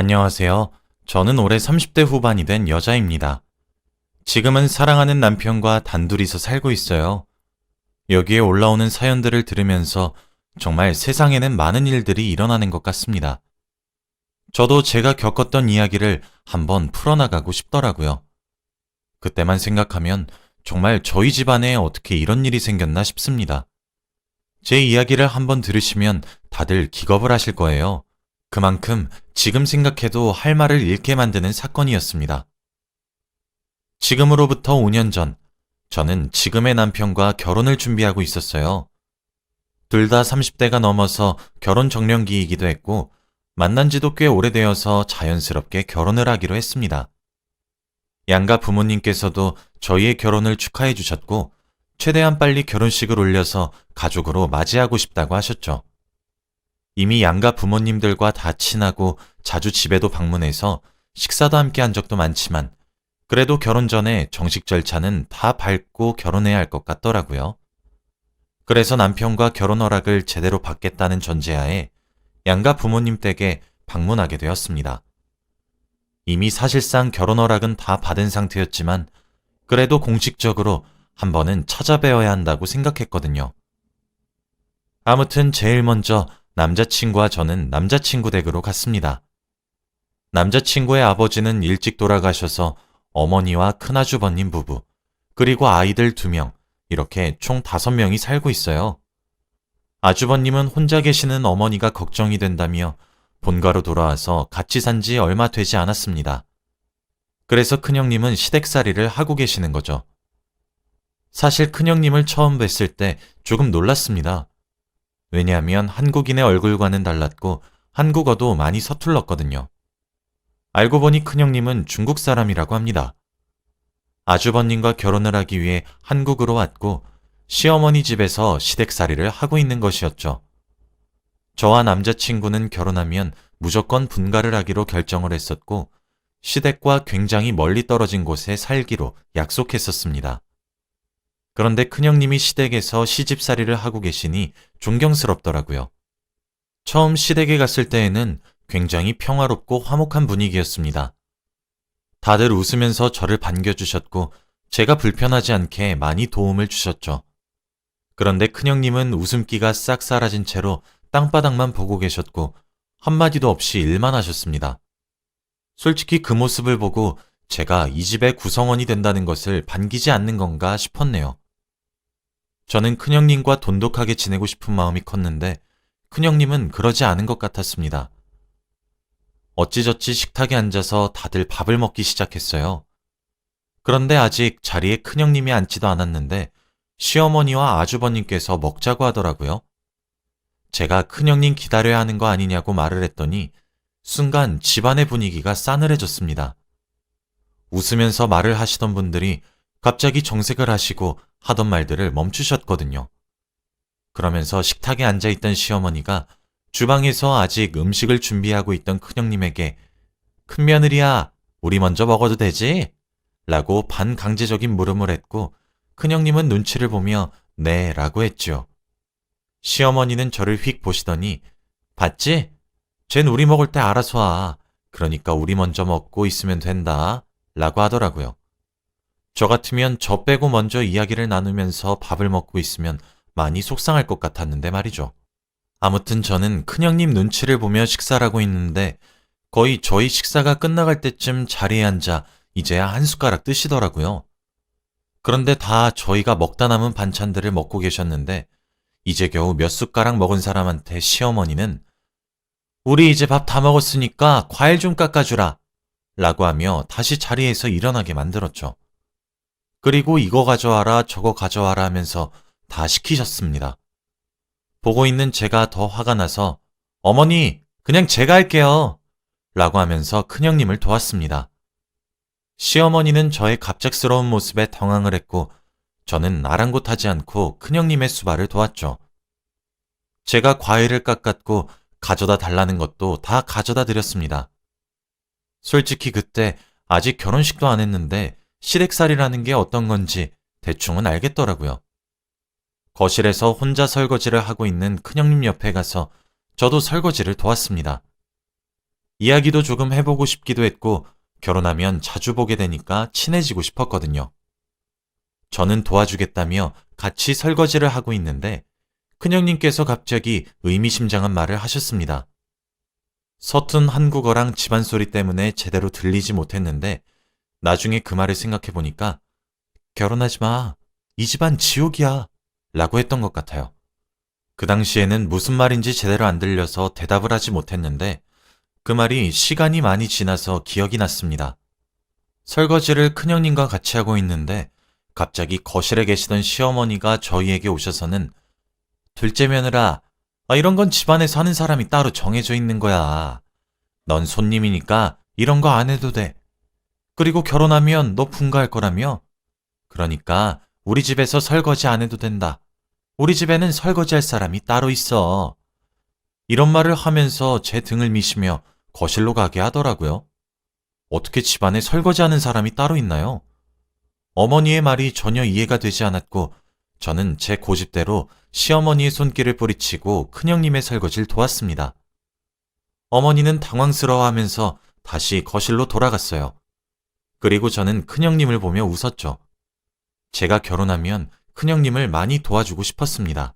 안녕하세요. 저는 올해 30대 후반이 된 여자입니다. 지금은 사랑하는 남편과 단둘이서 살고 있어요. 여기에 올라오는 사연들을 들으면서 정말 세상에는 많은 일들이 일어나는 것 같습니다. 저도 제가 겪었던 이야기를 한번 풀어나가고 싶더라고요. 그때만 생각하면 정말 저희 집안에 어떻게 이런 일이 생겼나 싶습니다. 제 이야기를 한번 들으시면 다들 기겁을 하실 거예요. 그만큼 지금 생각해도 할 말을 잃게 만드는 사건이었습니다. 지금으로부터 5년 전, 저는 지금의 남편과 결혼을 준비하고 있었어요. 둘 다 30대가 넘어서 결혼 정년기이기도 했고, 만난 지도 꽤 오래되어서 자연스럽게 결혼을 하기로 했습니다. 양가 부모님께서도 저희의 결혼을 축하해 주셨고, 최대한 빨리 결혼식을 올려서 가족으로 맞이하고 싶다고 하셨죠. 이미 양가 부모님들과 다 친하고 자주 집에도 방문해서 식사도 함께 한 적도 많지만 그래도 결혼 전에 정식 절차는 다 밟고 결혼해야 할 것 같더라고요. 그래서 남편과 결혼 허락을 제대로 받겠다는 전제하에 양가 부모님 댁에 방문하게 되었습니다. 이미 사실상 결혼 허락은 다 받은 상태였지만 그래도 공식적으로 한 번은 찾아뵈어야 한다고 생각했거든요. 아무튼 제일 먼저 남자친구와 저는 남자친구 댁으로 갔습니다. 남자친구의 아버지는 일찍 돌아가셔서 어머니와 큰아주버님 부부, 그리고 아이들 2명, 이렇게 총 5명이 살고 있어요. 아주버님은 혼자 계시는 어머니가 걱정이 된다며 본가로 돌아와서 같이 산지 얼마 되지 않았습니다. 그래서 큰형님은 시댁살이를 하고 계시는 거죠. 사실 큰형님을 처음 뵀을 때 조금 놀랐습니다. 왜냐하면 한국인의 얼굴과는 달랐고 한국어도 많이 서툴렀거든요. 알고 보니 큰형님은 중국 사람이라고 합니다. 아주버님과 결혼을 하기 위해 한국으로 왔고 시어머니 집에서 시댁살이를 하고 있는 것이었죠. 저와 남자친구는 결혼하면 무조건 분가를 하기로 결정을 했었고 시댁과 굉장히 멀리 떨어진 곳에 살기로 약속했었습니다. 그런데 큰형님이 시댁에서 시집살이를 하고 계시니 존경스럽더라고요. 처음 시댁에 갔을 때에는 굉장히 평화롭고 화목한 분위기였습니다. 다들 웃으면서 저를 반겨주셨고 제가 불편하지 않게 많이 도움을 주셨죠. 그런데 큰형님은 웃음기가 싹 사라진 채로 땅바닥만 보고 계셨고 한마디도 없이 일만 하셨습니다. 솔직히 그 모습을 보고 제가 이 집의 구성원이 된다는 것을 반기지 않는 건가 싶었네요. 저는 큰형님과 돈독하게 지내고 싶은 마음이 컸는데 큰형님은 그러지 않은 것 같았습니다. 어찌저찌 식탁에 앉아서 다들 밥을 먹기 시작했어요. 그런데 아직 자리에 큰형님이 앉지도 않았는데 시어머니와 아주버님께서 먹자고 하더라고요. 제가 큰형님 기다려야 하는 거 아니냐고 말을 했더니 순간 집안의 분위기가 싸늘해졌습니다. 웃으면서 말을 하시던 분들이 갑자기 정색을 하시고 하던 말들을 멈추셨거든요. 그러면서 식탁에 앉아있던 시어머니가 주방에서 아직 음식을 준비하고 있던 큰형님에게 큰며느리야, 우리 먼저 먹어도 되지? 라고 반강제적인 물음을 했고 큰형님은 눈치를 보며 네 라고 했죠. 시어머니는 저를 휙 보시더니 봤지? 쟨 우리 먹을 때 알아서 와. 그러니까 우리 먼저 먹고 있으면 된다. 라고 하더라고요. 저 같으면 저 빼고 먼저 이야기를 나누면서 밥을 먹고 있으면 많이 속상할 것 같았는데 말이죠. 아무튼 저는 큰형님 눈치를 보며 식사를 하고 있는데 거의 저희 식사가 끝나갈 때쯤 자리에 앉아 이제야 한 숟가락 뜨시더라고요. 그런데 다 저희가 먹다 남은 반찬들을 먹고 계셨는데 이제 겨우 몇 숟가락 먹은 사람한테 시어머니는 우리 이제 밥 다 먹었으니까 과일 좀 깎아주라 라고 하며 다시 자리에서 일어나게 만들었죠. 그리고 이거 가져와라 저거 가져와라 하면서 다 시키셨습니다. 보고 있는 제가 더 화가 나서 어머니 그냥 제가 할게요 라고 하면서 큰형님을 도왔습니다. 시어머니는 저의 갑작스러운 모습에 당황을 했고 저는 아랑곳하지 않고 큰형님의 수발을 도왔죠. 제가 과일을 깎았고 가져다 달라는 것도 다 가져다 드렸습니다. 솔직히 그때 아직 결혼식도 안 했는데 시댁살이라는 게 어떤 건지 대충은 알겠더라고요. 거실에서 혼자 설거지를 하고 있는 큰형님 옆에 가서 저도 설거지를 도왔습니다. 이야기도 조금 해보고 싶기도 했고 결혼하면 자주 보게 되니까 친해지고 싶었거든요. 저는 도와주겠다며 같이 설거지를 하고 있는데 큰형님께서 갑자기 의미심장한 말을 하셨습니다. 서툰 한국어랑 집안 소리 때문에 제대로 들리지 못했는데 나중에 그 말을 생각해 보니까 결혼하지 마. 이 집안 지옥이야. 라고 했던 것 같아요. 그 당시에는 무슨 말인지 제대로 안 들려서 대답을 하지 못했는데 그 말이 시간이 많이 지나서 기억이 났습니다. 설거지를 큰형님과 같이 하고 있는데 갑자기 거실에 계시던 시어머니가 저희에게 오셔서는 둘째 며느라, 이런 건 집안에서 하는 사람이 따로 정해져 있는 거야. 넌 손님이니까 이런 거 안 해도 돼. 그리고 결혼하면 너 분가할 거라며? 그러니까 우리 집에서 설거지 안 해도 된다. 우리 집에는 설거지할 사람이 따로 있어. 이런 말을 하면서 제 등을 미시며 거실로 가게 하더라고요. 어떻게 집안에 설거지하는 사람이 따로 있나요? 어머니의 말이 전혀 이해가 되지 않았고 저는 제 고집대로 시어머니의 손길을 뿌리치고 큰형님의 설거지를 도왔습니다. 어머니는 당황스러워하면서 다시 거실로 돌아갔어요. 그리고 저는 큰형님을 보며 웃었죠. 제가 결혼하면 큰형님을 많이 도와주고 싶었습니다.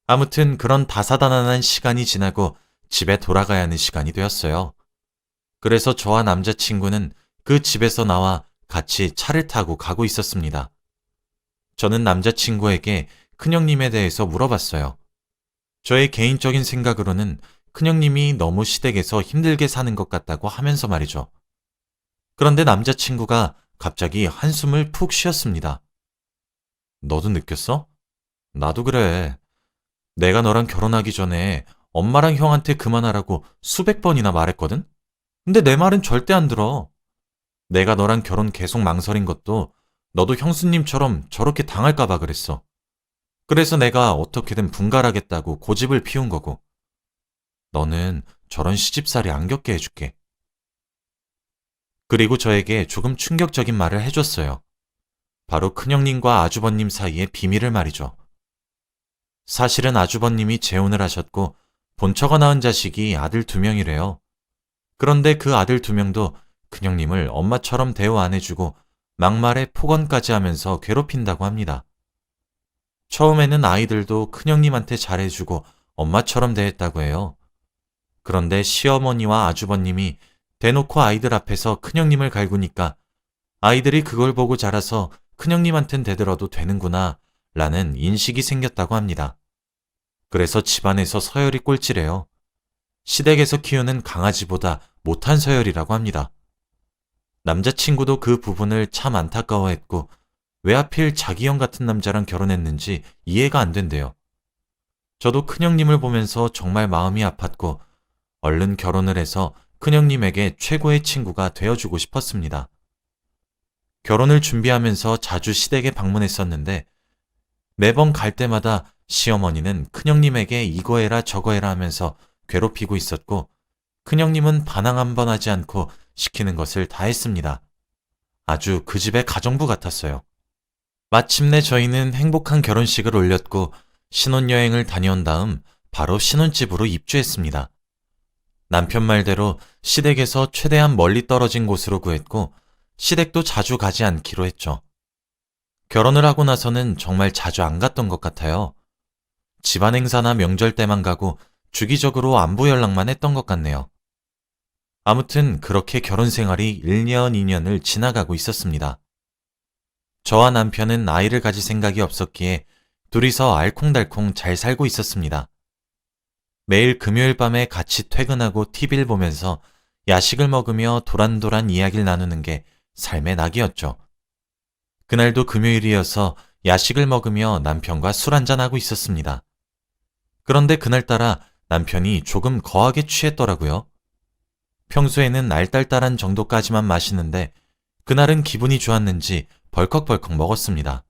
아무튼 그런 다사다난한 시간이 지나고 집에 돌아가야 하는 시간이 되었어요. 그래서 저와 남자친구는 그 집에서 나와 같이 차를 타고 가고 있었습니다. 저는 남자친구에게 큰형님에 대해서 물어봤어요. 저의 개인적인 생각으로는 큰형님이 너무 시댁에서 힘들게 사는 것 같다고 하면서 말이죠. 그런데 남자친구가 갑자기 한숨을 푹 쉬었습니다. 너도 느꼈어? 나도 그래. 내가 너랑 결혼하기 전에 엄마랑 형한테 그만하라고 수백 번이나 말했거든? 근데 내 말은 절대 안 들어. 내가 너랑 결혼 계속 망설인 것도 너도 형수님처럼 저렇게 당할까봐 그랬어. 그래서 내가 어떻게든 분갈하겠다고 고집을 피운 거고. 너는 저런 시집살이 안 겪게 해줄게. 그리고 저에게 조금 충격적인 말을 해줬어요. 바로 큰형님과 아주버님 사이의 비밀을 말이죠. 사실은 아주버님이 재혼을 하셨고 본처가 낳은 자식이 아들 2명이래요. 그런데 그 아들 2명도 큰형님을 엄마처럼 대우 안 해주고 막말에 폭언까지 하면서 괴롭힌다고 합니다. 처음에는 아이들도 큰형님한테 잘해주고 엄마처럼 대했다고 해요. 그런데 시어머니와 아주버님이 대놓고 아이들 앞에서 큰형님을 갈구니까 아이들이 그걸 보고 자라서 큰형님한텐 대들어도 되는구나 라는 인식이 생겼다고 합니다. 그래서 집안에서 서열이 꼴찌래요. 시댁에서 키우는 강아지보다 못한 서열이라고 합니다. 남자친구도 그 부분을 참 안타까워했고 왜 하필 자기 형 같은 남자랑 결혼했는지 이해가 안 된대요. 저도 큰형님을 보면서 정말 마음이 아팠고 얼른 결혼을 해서 큰형님에게 최고의 친구가 되어주고 싶었습니다. 결혼을 준비하면서 자주 시댁에 방문했었는데 매번 갈 때마다 시어머니는 큰형님에게 이거 해라 저거 해라 하면서 괴롭히고 있었고 큰형님은 반항 한 번 하지 않고 시키는 것을 다 했습니다. 아주 그 집의 가정부 같았어요. 마침내 저희는 행복한 결혼식을 올렸고 신혼여행을 다녀온 다음 바로 신혼집으로 입주했습니다. 남편 말대로 시댁에서 최대한 멀리 떨어진 곳으로 구했고 시댁도 자주 가지 않기로 했죠. 결혼을 하고 나서는 정말 자주 안 갔던 것 같아요. 집안 행사나 명절 때만 가고 주기적으로 안부 연락만 했던 것 같네요. 아무튼 그렇게 결혼 생활이 1년, 2년을 지나가고 있었습니다. 저와 남편은 아이를 가질 생각이 없었기에 둘이서 알콩달콩 잘 살고 있었습니다. 매일 금요일 밤에 같이 퇴근하고 TV를 보면서 야식을 먹으며 도란도란 이야기를 나누는 게 삶의 낙이었죠. 그날도 금요일이어서 야식을 먹으며 남편과 술 한잔하고 있었습니다. 그런데 그날따라 남편이 조금 거하게 취했더라고요. 평소에는 알딸딸한 정도까지만 마시는데 그날은 기분이 좋았는지 벌컥벌컥 먹었습니다.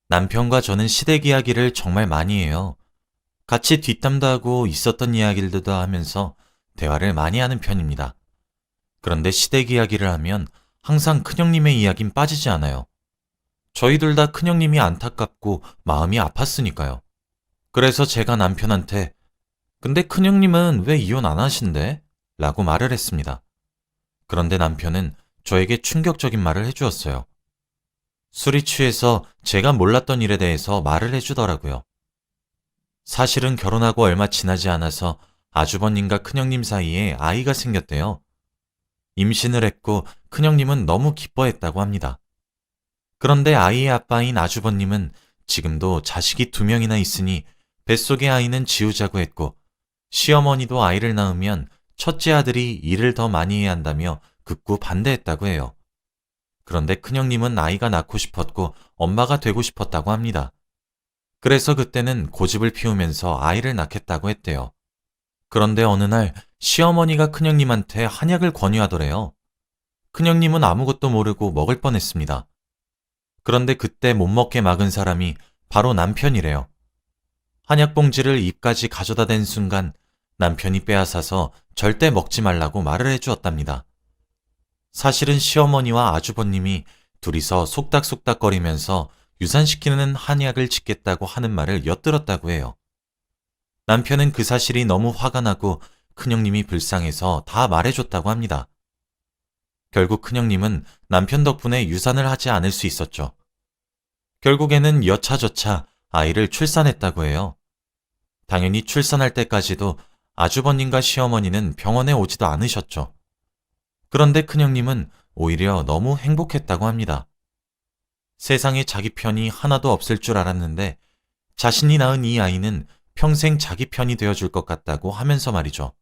남편과 저는 시댁 이야기를 정말 많이 해요. 같이 뒷담도 하고 있었던 이야기들도 하면서 대화를 많이 하는 편입니다. 그런데 시댁 이야기를 하면 항상 큰형님의 이야기는 빠지지 않아요. 저희 둘 다 큰형님이 안타깝고 마음이 아팠으니까요. 그래서 제가 남편한테 근데 큰형님은 왜 이혼 안 하신대? 라고 말을 했습니다. 그런데 남편은 저에게 충격적인 말을 해주었어요. 술이 취해서 제가 몰랐던 일에 대해서 말을 해주더라고요. 사실은 결혼하고 얼마 지나지 않아서 아주버님과 큰형님 사이에 아이가 생겼대요. 임신을 했고 큰형님은 너무 기뻐했다고 합니다. 그런데 아이의 아빠인 아주버님은 지금도 자식이 2명이나 있으니 뱃속의 아이는 지우자고 했고 시어머니도 아이를 낳으면 첫째 아들이 일을 더 많이 해야 한다며 극구 반대했다고 해요. 그런데 큰형님은 아이가 낳고 싶었고 엄마가 되고 싶었다고 합니다. 그래서 그때는 고집을 피우면서 아이를 낳겠다고 했대요. 그런데 어느 날 시어머니가 큰형님한테 한약을 권유하더래요. 큰형님은 아무것도 모르고 먹을 뻔했습니다. 그런데 그때 못 먹게 막은 사람이 바로 남편이래요. 한약 봉지를 입까지 가져다 댄 순간 남편이 빼앗아서 절대 먹지 말라고 말을 해주었답니다. 사실은 시어머니와 아주버님이 둘이서 속닥속닥거리면서 유산시키는 한약을 짓겠다고 하는 말을 엿들었다고 해요. 남편은 그 사실이 너무 화가 나고 큰형님이 불쌍해서 다 말해줬다고 합니다. 결국 큰형님은 남편 덕분에 유산을 하지 않을 수 있었죠. 결국에는 여차저차 아이를 출산했다고 해요. 당연히 출산할 때까지도 아주버님과 시어머니는 병원에 오지도 않으셨죠. 그런데 큰형님은 오히려 너무 행복했다고 합니다. 세상에 자기 편이 하나도 없을 줄 알았는데 자신이 낳은 이 아이는 평생 자기 편이 되어줄 것 같다고 하면서 말이죠.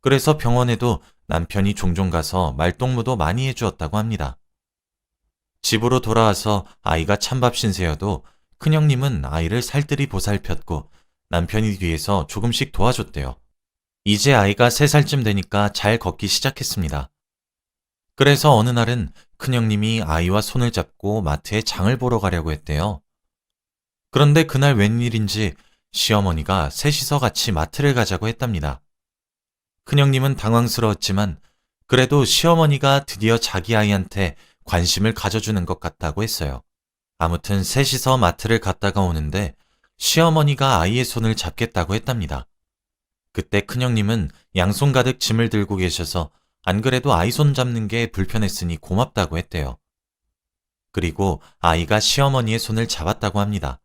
그래서 병원에도 남편이 종종 가서 말동무도 많이 해주었다고 합니다. 집으로 돌아와서 아이가 찬밥 신세여도 큰형님은 아이를 살뜰히 보살폈고 남편이 뒤에서 조금씩 도와줬대요. 이제 아이가 3살쯤 되니까 잘 걷기 시작했습니다. 그래서 어느 날은 큰형님이 아이와 손을 잡고 마트에 장을 보러 가려고 했대요. 그런데 그날 웬일인지 시어머니가 셋이서 같이 마트를 가자고 했답니다. 큰형님은 당황스러웠지만 그래도 시어머니가 드디어 자기 아이한테 관심을 가져주는 것 같다고 했어요. 아무튼 셋이서 마트를 갔다가 오는데 시어머니가 아이의 손을 잡겠다고 했답니다. 그때 큰형님은 양손 가득 짐을 들고 계셔서 안 그래도 아이 손 잡는 게 불편했으니 고맙다고 했대요. 그리고 아이가 시어머니의 손을 잡았다고 합니다.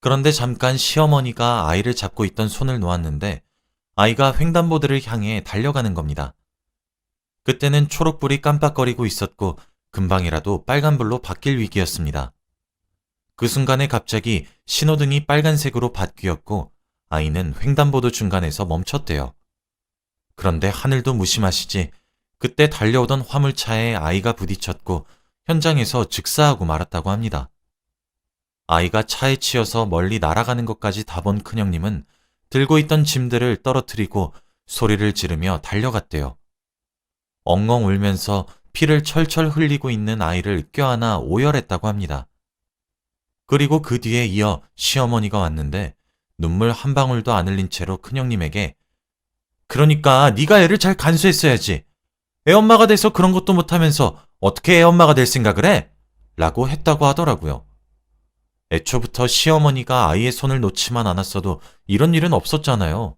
그런데 잠깐 시어머니가 아이를 잡고 있던 손을 놓았는데 아이가 횡단보도를 향해 달려가는 겁니다. 그때는 초록불이 깜빡거리고 있었고 금방이라도 빨간불로 바뀔 위기였습니다. 그 순간에 갑자기 신호등이 빨간색으로 바뀌었고 아이는 횡단보도 중간에서 멈췄대요. 그런데 하늘도 무심하시지 그때 달려오던 화물차에 아이가 부딪혔고 현장에서 즉사하고 말았다고 합니다. 아이가 차에 치여서 멀리 날아가는 것까지 다 본 큰형님은 들고 있던 짐들을 떨어뜨리고 소리를 지르며 달려갔대요. 엉엉 울면서 피를 철철 흘리고 있는 아이를 껴안아 오열했다고 합니다. 그리고 그 뒤에 이어 시어머니가 왔는데 눈물 한 방울도 안 흘린 채로 큰형님에게 그러니까 네가 애를 잘 간수했어야지. 애엄마가 돼서 그런 것도 못하면서 어떻게 애엄마가 될 생각을 해? 라고 했다고 하더라고요. 애초부터 시어머니가 아이의 손을 놓지만 않았어도 이런 일은 없었잖아요.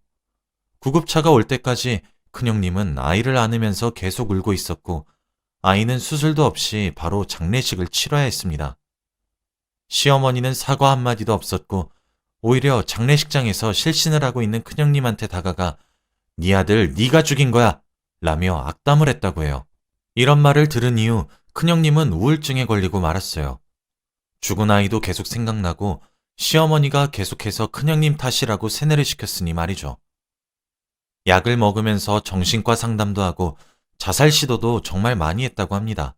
구급차가 올 때까지 큰형님은 아이를 안으면서 계속 울고 있었고 아이는 수술도 없이 바로 장례식을 치러야 했습니다. 시어머니는 사과 한마디도 없었고 오히려 장례식장에서 실신을 하고 있는 큰형님한테 다가가 네 아들 네가 죽인 거야 라며 악담을 했다고 해요. 이런 말을 들은 이후 큰형님은 우울증에 걸리고 말았어요. 죽은 아이도 계속 생각나고 시어머니가 계속해서 큰형님 탓이라고 세뇌를 시켰으니 말이죠. 약을 먹으면서 정신과 상담도 하고 자살 시도도 정말 많이 했다고 합니다.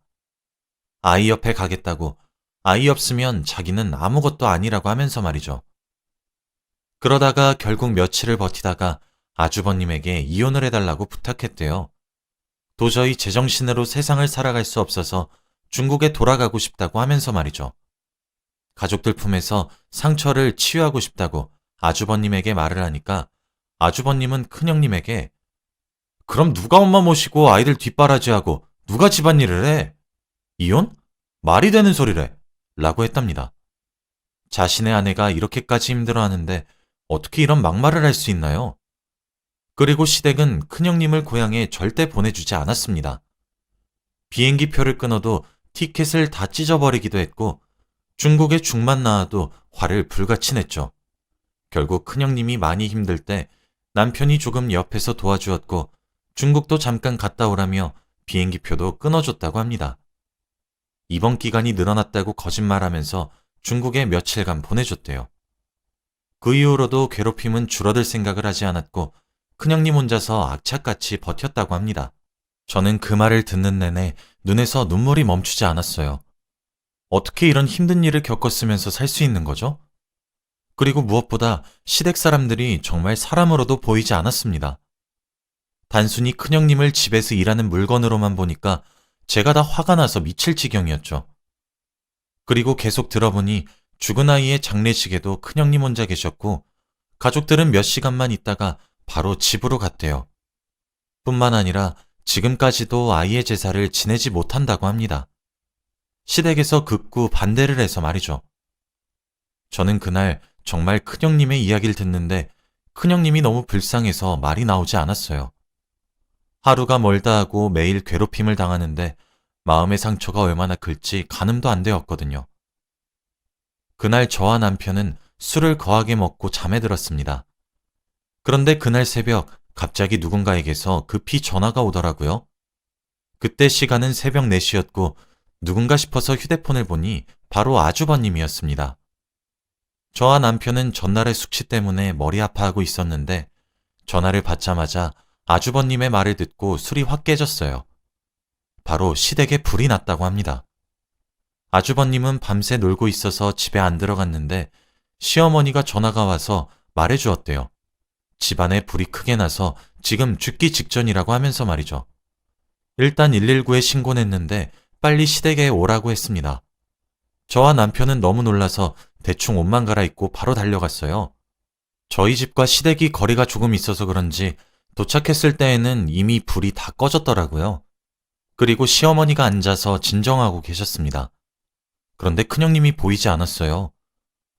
아이 옆에 가겠다고 아이 없으면 자기는 아무것도 아니라고 하면서 말이죠. 그러다가 결국 며칠을 버티다가 아주버님에게 이혼을 해달라고 부탁했대요. 도저히 제정신으로 세상을 살아갈 수 없어서 중국에 돌아가고 싶다고 하면서 말이죠. 가족들 품에서 상처를 치유하고 싶다고 아주버님에게 말을 하니까 아주버님은 큰형님에게 그럼 누가 엄마 모시고 아이들 뒷바라지하고 누가 집안일을 해? 이혼? 말이 되는 소리래 라고 했답니다. 자신의 아내가 이렇게까지 힘들어하는데 어떻게 이런 막말을 할 수 있나요? 그리고 시댁은 큰형님을 고향에 절대 보내주지 않았습니다. 비행기표를 끊어도 티켓을 다 찢어버리기도 했고 중국에 죽만 나와도 화를 불같이 냈죠. 결국 큰형님이 많이 힘들 때 남편이 조금 옆에서 도와주었고 중국도 잠깐 갔다 오라며 비행기표도 끊어줬다고 합니다. 입원 기간이 늘어났다고 거짓말하면서 중국에 며칠간 보내줬대요. 그 이후로도 괴롭힘은 줄어들 생각을 하지 않았고 큰형님 혼자서 악착같이 버텼다고 합니다. 저는 그 말을 듣는 내내 눈에서 눈물이 멈추지 않았어요. 어떻게 이런 힘든 일을 겪었으면서 살 수 있는 거죠? 그리고 무엇보다 시댁 사람들이 정말 사람으로도 보이지 않았습니다. 단순히 큰형님을 집에서 일하는 물건으로만 보니까 제가 다 화가 나서 미칠 지경이었죠. 그리고 계속 들어보니 죽은 아이의 장례식에도 큰형님 혼자 계셨고 가족들은 몇 시간만 있다가 바로 집으로 갔대요. 뿐만 아니라 지금까지도 아이의 제사를 지내지 못한다고 합니다. 시댁에서 극구 반대를 해서 말이죠. 저는 그날 정말 큰형님의 이야기를 듣는데 큰형님이 너무 불쌍해서 말이 나오지 않았어요. 하루가 멀다 하고 매일 괴롭힘을 당하는데 마음의 상처가 얼마나 클지 가늠도 안 되었거든요. 그날 저와 남편은 술을 거하게 먹고 잠에 들었습니다. 그런데 그날 새벽 갑자기 누군가에게서 급히 전화가 오더라고요. 그때 시간은 새벽 4시였고 누군가 싶어서 휴대폰을 보니 바로 아주버님이었습니다. 저와 남편은 전날의 숙취 때문에 머리 아파하고 있었는데 전화를 받자마자 아주버님의 말을 듣고 술이 확 깨졌어요. 바로 시댁에 불이 났다고 합니다. 아주버님은 밤새 놀고 있어서 집에 안 들어갔는데 시어머니가 전화가 와서 말해주었대요. 집안에 불이 크게 나서 지금 죽기 직전이라고 하면서 말이죠. 일단 119에 신고했는데 빨리 시댁에 오라고 했습니다. 저와 남편은 너무 놀라서 대충 옷만 갈아입고 바로 달려갔어요. 저희 집과 시댁이 거리가 조금 있어서 그런지 도착했을 때에는 이미 불이 다 꺼졌더라고요. 그리고 시어머니가 앉아서 진정하고 계셨습니다. 그런데 큰형님이 보이지 않았어요.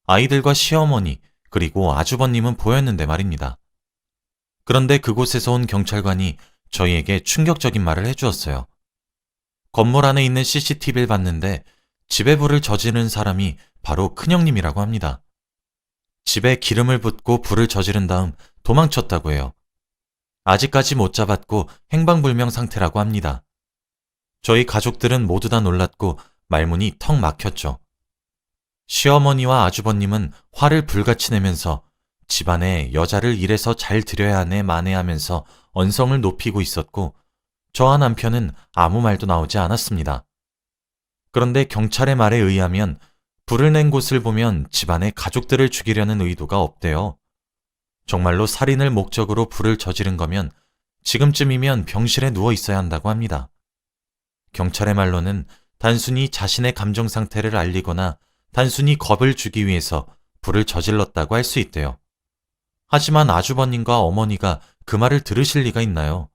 아이들과 시어머니 그리고 아주버님은 보였는데 말입니다. 그런데 그곳에서 온 경찰관이 저희에게 충격적인 말을 해주었어요. 건물 안에 있는 CCTV를 봤는데 집에 불을 저지른 사람이 바로 큰형님이라고 합니다. 집에 기름을 붓고 불을 저지른 다음 도망쳤다고 해요. 아직까지 못 잡았고 행방불명 상태라고 합니다. 저희 가족들은 모두 다 놀랐고 말문이 턱 막혔죠. 시어머니와 아주버님은 화를 불같이 내면서 집안에 여자를 이래서 잘 들여야 하네 만회하면서 언성을 높이고 있었고 저와 남편은 아무 말도 나오지 않았습니다. 그런데 경찰의 말에 의하면 불을 낸 곳을 보면 집안에 가족들을 죽이려는 의도가 없대요. 정말로 살인을 목적으로 불을 저지른 거면 지금쯤이면 병실에 누워 있어야 한다고 합니다. 경찰의 말로는 단순히 자신의 감정 상태를 알리거나 단순히 겁을 주기 위해서 불을 저질렀다고 할 수 있대요. 하지만 아주버님과 어머니가 그 말을 들으실 리가 있나요?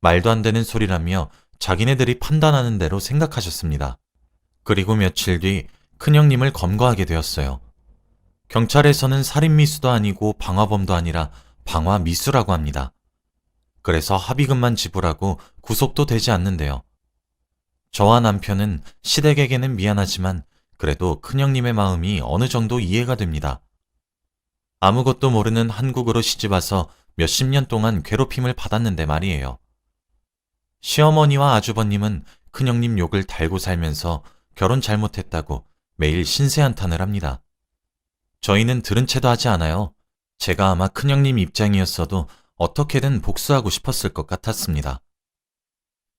말도 안 되는 소리라며 자기네들이 판단하는 대로 생각하셨습니다. 그리고 며칠 뒤 큰형님을 검거하게 되었어요. 경찰에서는 살인미수도 아니고 방화범도 아니라 방화미수라고 합니다. 그래서 합의금만 지불하고 구속도 되지 않는데요. 저와 남편은 시댁에게는 미안하지만 그래도 큰형님의 마음이 어느 정도 이해가 됩니다. 아무것도 모르는 한국으로 시집와서 몇십 년 동안 괴롭힘을 받았는데 말이에요. 시어머니와 아주버님은 큰형님 욕을 달고 살면서 결혼 잘못했다고 매일 신세한탄을 합니다. 저희는 들은 채도 하지 않아요. 제가 아마 큰형님 입장이었어도 어떻게든 복수하고 싶었을 것 같았습니다.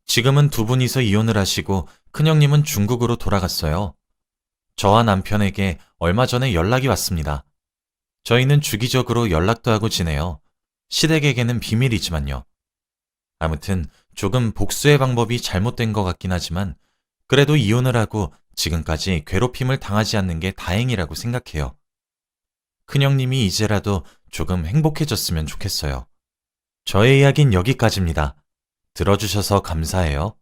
지금은 두 분이서 이혼을 하시고 큰형님은 중국으로 돌아갔어요. 저와 남편에게 얼마 전에 연락이 왔습니다. 저희는 주기적으로 연락도 하고 지내요. 시댁에게는 비밀이지만요. 아무튼 조금 복수의 방법이 잘못된 것 같긴 하지만 그래도 이혼을 하고 지금까지 괴롭힘을 당하지 않는 게 다행이라고 생각해요. 큰형님이 이제라도 조금 행복해졌으면 좋겠어요. 저의 이야기는 여기까지입니다. 들어주셔서 감사해요.